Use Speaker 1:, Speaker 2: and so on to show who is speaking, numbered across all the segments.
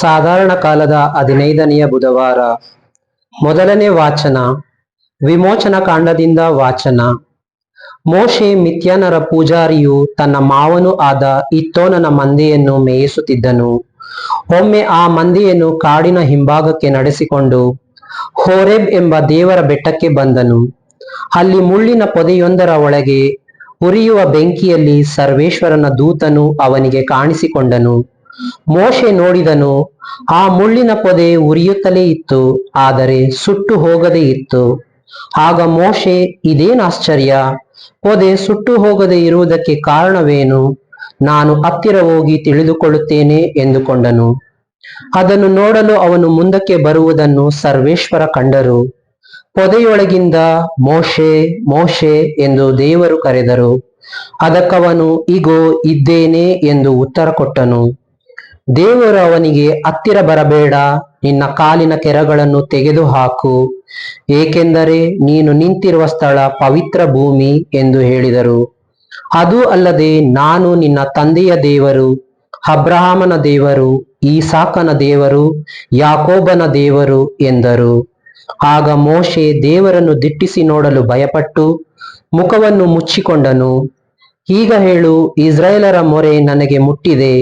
Speaker 1: ಸಾಧಾರಣ ಕಾಲದ 15ನೆಯ ಬುಧವಾರ. ಮೊದಲನೇ ವಾಚನ ವಿಮೋಚನ ಕಾಂಡದಿಂದ ವಾಚನ. ಮೋಶೆ ಮಿದ್ಯಾನರ ಪೂಜಾರಿಯು ತನ್ನ ಮಾವನೂ ಆದ ಇತ್ತೋನನ ಮಂದೆಯನ್ನು ಮೇಯಿಸುತ್ತಿದ್ದನು. ಒಮ್ಮೆ ಆ ಮಂದೆಯನ್ನು ಕಾಡಿನ ಹಿಂಭಾಗಕ್ಕೆ ನಡೆಸಿಕೊಂಡು ಹೋರೇಬ್ ಎಂಬ ದೇವರ ಬೆಟ್ಟಕ್ಕೆ ಬಂದನು. ಅಲ್ಲಿ ಮುಳ್ಳಿನ ಪೊದೆಯೊಂದರ ಒಳಗೆ ಉರಿಯುವ ಬೆಂಕಿಯಲ್ಲಿ ಸರ್ವೇಶ್ವರನ ದೂತನು ಅವನಿಗೆ ಕಾಣಿಸಿಕೊಂಡನು. ಮೋಶೆ ನೋಡಿದನು, ಆ ಮುಳ್ಳಿನ ಪೊದೆ ಉರಿಯುತ್ತಲೇ ಇತ್ತು, ಆದರೆ ಸುಟ್ಟು ಹೋಗದೇ ಇತ್ತು. ಆಗ ಮೋಶೆ, ಇದೇನು ಆಶ್ಚರ್ಯ, ಪೊದೆ ಸುಟ್ಟು ಹೋಗದೆ ಇರುವುದಕ್ಕೆ ಕಾರಣವೇನು? ನಾನು ಹತ್ತಿರ ಹೋಗಿ ತಿಳಿದುಕೊಳ್ಳುತ್ತೇನೆ ಎಂದುಕೊಂಡನು. ಅದನ್ನು ನೋಡಲು ಅವನು ಮುಂದಕ್ಕೆ ಬರುವುದನ್ನು ಸರ್ವೇಶ್ವರ ಕಂಡರು. ಪೊದೆಯೊಳಗಿಂದ ಮೋಶೆ, ಮೋಶೆ ಎಂದು ದೇವರು ಕರೆದರು. ಅದಕ್ಕವನು, ಇಗೋ ಇದ್ದೇನೆ ಎಂದು ಉತ್ತರ ಕೊಟ್ಟನು. ದೇವರು ಅವನಿಗೆ, ಹತ್ತಿರ ಬರಬೇಡ, ನಿನ್ನ ಕಾಲಿನ ಕೆರಗಳನ್ನು ತೆಗೆದು ಹಾಕು, ಏಕೆಂದರೆ ನೀನು ನಿಂತಿರುವ ಸ್ಥಳ ಪವಿತ್ರ ಭೂಮಿ ಎಂದು ಹೇಳಿದರು. ಅದೂ ಅಲ್ಲದೆ ನಾನು ನಿನ್ನ ತಂದೆಯ ದೇವರು, ಅಬ್ರಹಾಮನ ದೇವರು, ಈಸಾಕನ ದೇವರು, ಯಾಕೋಬನ ದೇವರು ಎಂದರು. ಆಗ ಮೋಶೆ ದೇವರನ್ನು ದಿಟ್ಟಿಸಿ ನೋಡಲು ಭಯಪಟ್ಟು ಮುಖವನ್ನು ಮುಚ್ಚಿಕೊಂಡನು. ಈಗ ಹೇಳು, ಇಸ್ರಾಯೇಲರ ಮೊರೆ ನನಗೆ ಮುಟ್ಟಿದೆ.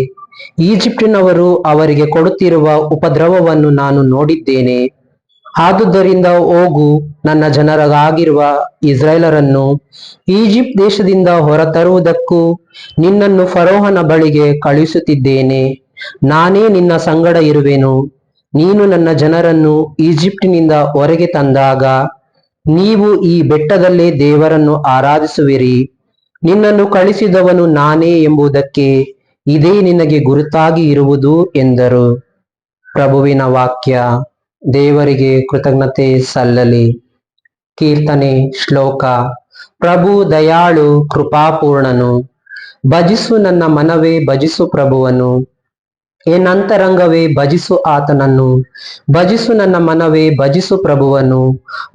Speaker 1: ಈಜಿಪ್ಟಿನವರು ಅವರಿಗೆ ಕೊಡುತ್ತಿರುವ ಉಪದ್ರವವನ್ನು ನಾನು ನೋಡಿದ್ದೇನೆ. ಆದುದರಿಂದ ಹೋಗು, ನನ್ನ ಜನರಾಗಿರುವ ಇಸ್ರಾಯೇಲರನ್ನು ಈಜಿಪ್ಟ್ ದೇಶದಿಂದ ಹೊರತರುವುದಕ್ಕೂ ನಿನ್ನನ್ನು ಫರೋಹನ ಬಳಿಗೆ ಕಳುಹಿಸುತ್ತಿದ್ದೇನೆ. ನಾನೇ ನಿನ್ನ ಸಂಗಡ ಇರುವೆನು. ನೀನು ನನ್ನ ಜನರನ್ನು ಈಜಿಪ್ಟಿನಿಂದ ಹೊರಗೆ ತಂದಾಗ ನೀವು ಈ ಬೆಟ್ಟದಲ್ಲೇ ದೇವರನ್ನು ಆರಾಧಿಸುವಿರಿ. ನಿನ್ನನ್ನು ಕಳಿಸಿದವನು ನಾನೇ ಎಂಬುದಕ್ಕೆ ಇದೇ ನಿನಗೆ ಗುರುತಾಗಿ ಇರುವುದು ಎಂದರು. ಪ್ರಭುವಿನ ವಾಕ್ಯ. ದೇವರಿಗೆ ಕೃತಜ್ಞತೆ ಸಲ್ಲಲಿ. ಕೀರ್ತನೆ. ಶ್ಲೋಕ. ಪ್ರಭು ದಯಾಳು ಕೃಪಾಪೂರ್ಣನು. ಭಜಿಸು ನನ್ನ ಮನವೇ, ಭಜಿಸು ಪ್ರಭುವನು. ಏನಂತರಂಗವೇ, ಭಜಿಸು ಆತನನ್ನು. ಭಜಿಸು ನನ್ನ ಮನವೇ, ಭಜಿಸು ಪ್ರಭುವನು.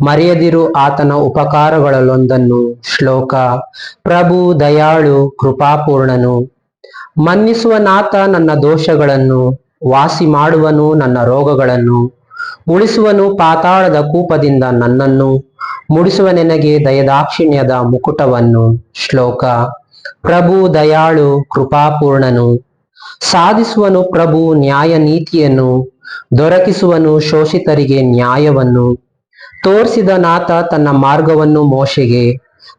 Speaker 1: ಮರೆಯದಿರು ಆತನ ಉಪಕಾರಗಳಲ್ಲೊಂದನ್ನು. ಶ್ಲೋಕ. ಪ್ರಭು ದಯಾಳು ಕೃಪಾಪೂರ್ಣನು. ಮನ್ನಿಸುವನಾತ ನನ್ನ ದೋಷಗಳನ್ನು, ವಾಸಿ ಮಾಡುವನು ನನ್ನ ರೋಗಗಳನ್ನು. ಉಳಿಸುವನು ಪಾತಾಳದ ಕೂಪದಿಂದ ನನ್ನನ್ನು, ಮುಡಿಸುವ ನೆನಗೆ ದಯದಾಕ್ಷಿಣ್ಯದ ಮುಕುಟವನ್ನು. ಶ್ಲೋಕ. ಪ್ರಭು ದಯಾಳು ಕೃಪಾಪೂರ್ಣನು. ಸಾಧಿಸುವನು ಪ್ರಭು ನ್ಯಾಯ ನೀತಿಯನ್ನು, ದೊರಕಿಸುವನು ಶೋಷಿತರಿಗೆ ನ್ಯಾಯವನ್ನು. ತೋರಿಸಿದ ನಾಥ ತನ್ನ ಮಾರ್ಗವನ್ನು ಮೋಶೆಗೆ,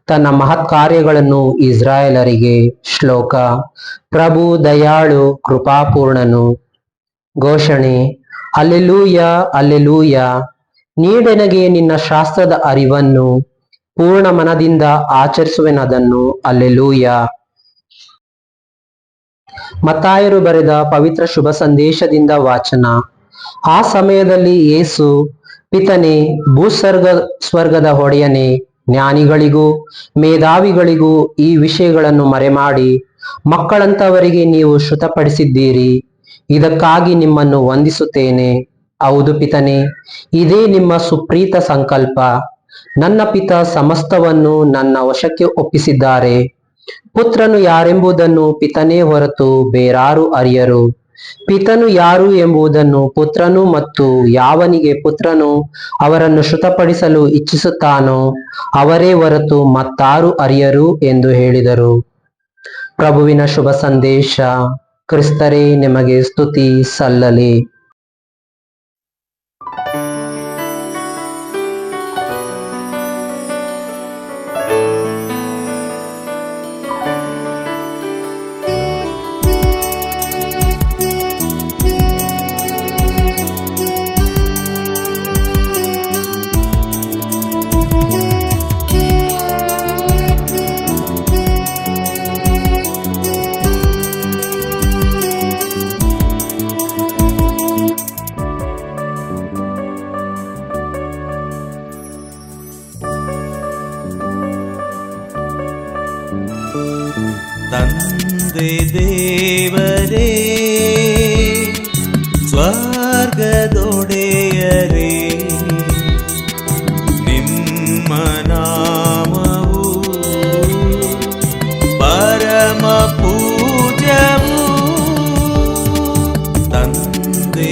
Speaker 1: ತನ್ನ ಮಹತ್ಕಾರ್ಯಗಳನ್ನು ಇಸ್ರಾಯೇಲರಿಗೆ. ಶ್ಲೋಕ. ಪ್ರಭು ದಯಾಳು ಕೃಪಾಪೂರ್ಣನು. ಘೋಷಣೆ. Alleluia, alleluia. ನೀಡೆನಗೆ ನಿನ್ನ ಶಾಸ್ತ್ರದ ಅರಿವನ್ನು, ಪೂರ್ಣ ಮನದಿಂದ ಆಚರಿಸುವೆನದನ್ನು. ಅಲ್ಲೆಲೂಯ. ಮತ್ತಾಯರು ಬರೆದ ಪವಿತ್ರ ಶುಭ ಸಂದೇಶದಿಂದ ವಾಚನ. ಆ ಸಮಯದಲ್ಲಿ ಯೇಸು, ಪಿತನೇ, ಸ್ವರ್ಗದ ಒಡೆಯನೇ, ಜ್ಞಾನಿಗಳಿಗೂ ಮೇಧಾವಿಗಳಿಗೂ ಈ ವಿಷಯಗಳನ್ನು ಮರೆಮಾಡಿ ಮಕ್ಕಳಂತವರಿಗೆ ನೀವು ಶ್ರುತಪಡಿಸಿದ್ದೀರಿ. ಇದಕ್ಕಾಗಿ ನಿಮ್ಮನ್ನು ವಂದಿಸುತ್ತೇನೆ. ಹೌದು ಪಿತನೇ, ಇದೇ ನಿಮ್ಮ ಸುಪ್ರೀತ ಸಂಕಲ್ಪ. ನನ್ನ ಪಿತ ಸಮಸ್ತವನ್ನು ನನ್ನ ವಶಕ್ಕೆ ಒಪ್ಪಿಸಿದ್ದಾರೆ. ಪುತ್ರನು ಯಾರೆಂಬುದನ್ನು ಪಿತನೇ ಹೊರತು ಬೇರಾರು ಅರಿಯರು. ಪಿತನು ಯಾರು ಎಂಬುದನ್ನು ಪುತ್ರನು ಮತ್ತು ಯಾವನಿಗೆ ಪುತ್ರನು ಅವರನ್ನು ಶ್ರುತಪಡಿಸಲು ಇಚ್ಛಿಸುತ್ತಾನೋ ಅವರೇ ಹೊರತು ಮತ್ತಾರು ಅರಿಯರು ಎಂದು ಹೇಳಿದರು. ಪ್ರಭುವಿನ ಶುಭ ಸಂದೇಶ. ಕ್ರಿಸ್ತರೇ, ನಿಮಗೆ ಸ್ತುತಿ ಸಲ್ಲಲಿ.
Speaker 2: ತಂದೆ ದೇವರೇ, ಸ್ವರ್ಗದೊಡೆಯರೇ, ನಿಮ್ಮ ನಾಮವು ಪರಮ ಪೂಜ್ಯವು. ತಂದೆ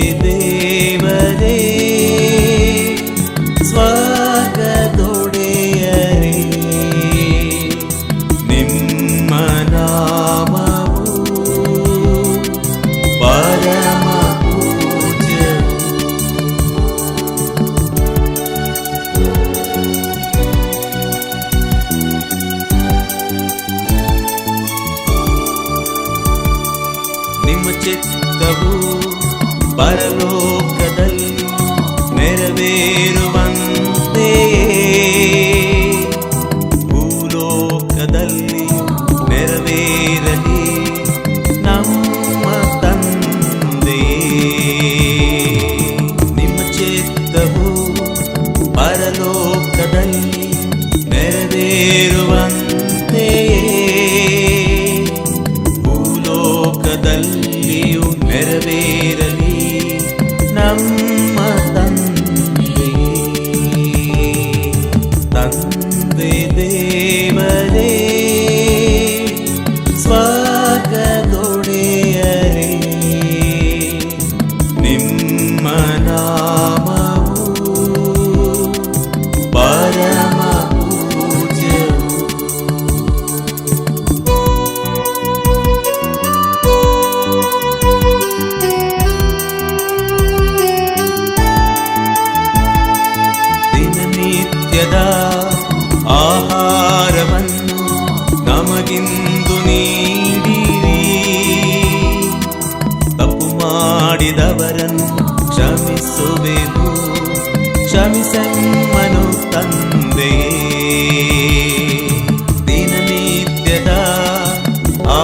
Speaker 2: ನೆರವೇರಲಿ ನಮ್ಮ ತಂದೆ. ತಂದೆ ದೇವರೇ, ಸ್ವರ್ಗದೊಡೆಯರೇ, ನಿಮ್ಮ ನಾಮವು ಪರಮ ಪೂಜ್ಯವು. ದಿನನಿತ್ಯದ ಆಹಾರವನ್ನು ನಮಗಿಂದು ನೀಡಿರಿ. ತಪ್ಪು ಮಾಡಿದವರನ್ನು ಕ್ಷಮಿಸುವೆವು, ಕ್ಷಮಿಸೆಮ್ಮನು ತಂದೆಯೇ. ದಿನನಿತ್ಯದ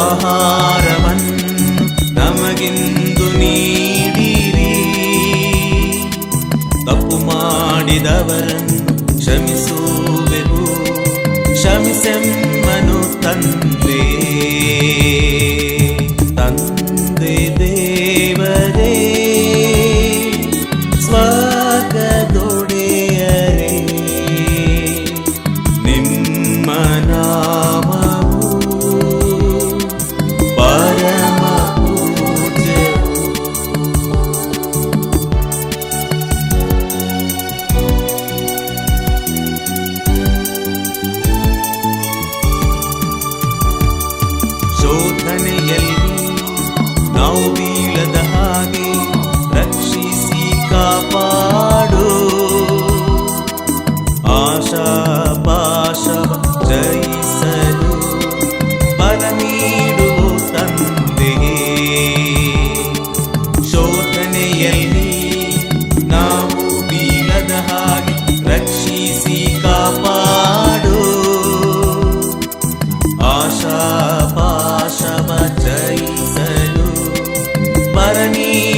Speaker 2: ಆಹಾರವನ್ನು ನಮಗಿಂದು ನೀಡಿರಿ. ತಪ್ಪು ಮಾಡಿದವರನ್ನು ಕ್ಷಮಿಸುವೆವು, ಕ್ಷಮಿಸೆಮ್ಮನು ತಂದೆಯೇ. ತಂದೆ ದೇವರೇ, ಸ್ವರ್ಗದೊಡೆಯರೇ, ನಿಮ್ಮ ನಾಮವು ಪರಮ ಪೂಜ್ಯವು. ಶೋಧನೆಯಲ್ಲಿ ನಾವು ಬೀಳದ ಹಾಗೆ ರಕ್ಷಿಸಿ ಕಾಪಾಡು. ಆಶಾ ಪಾಶವ ಜಯಿಸಲು ಬಲ ನೀಡು ತಂದೆಯೇ. ಶೋಧನೆಯಲ್ಲಿ ನಾವು ಬೀಳದ ಹಾಗೆ ರಕ್ಷಿಸಿ ಕಾಪಾಡು. ಆಶಾ ಪಾಶವ ಜಯಿಸಲು ಬಲ ನೀಡು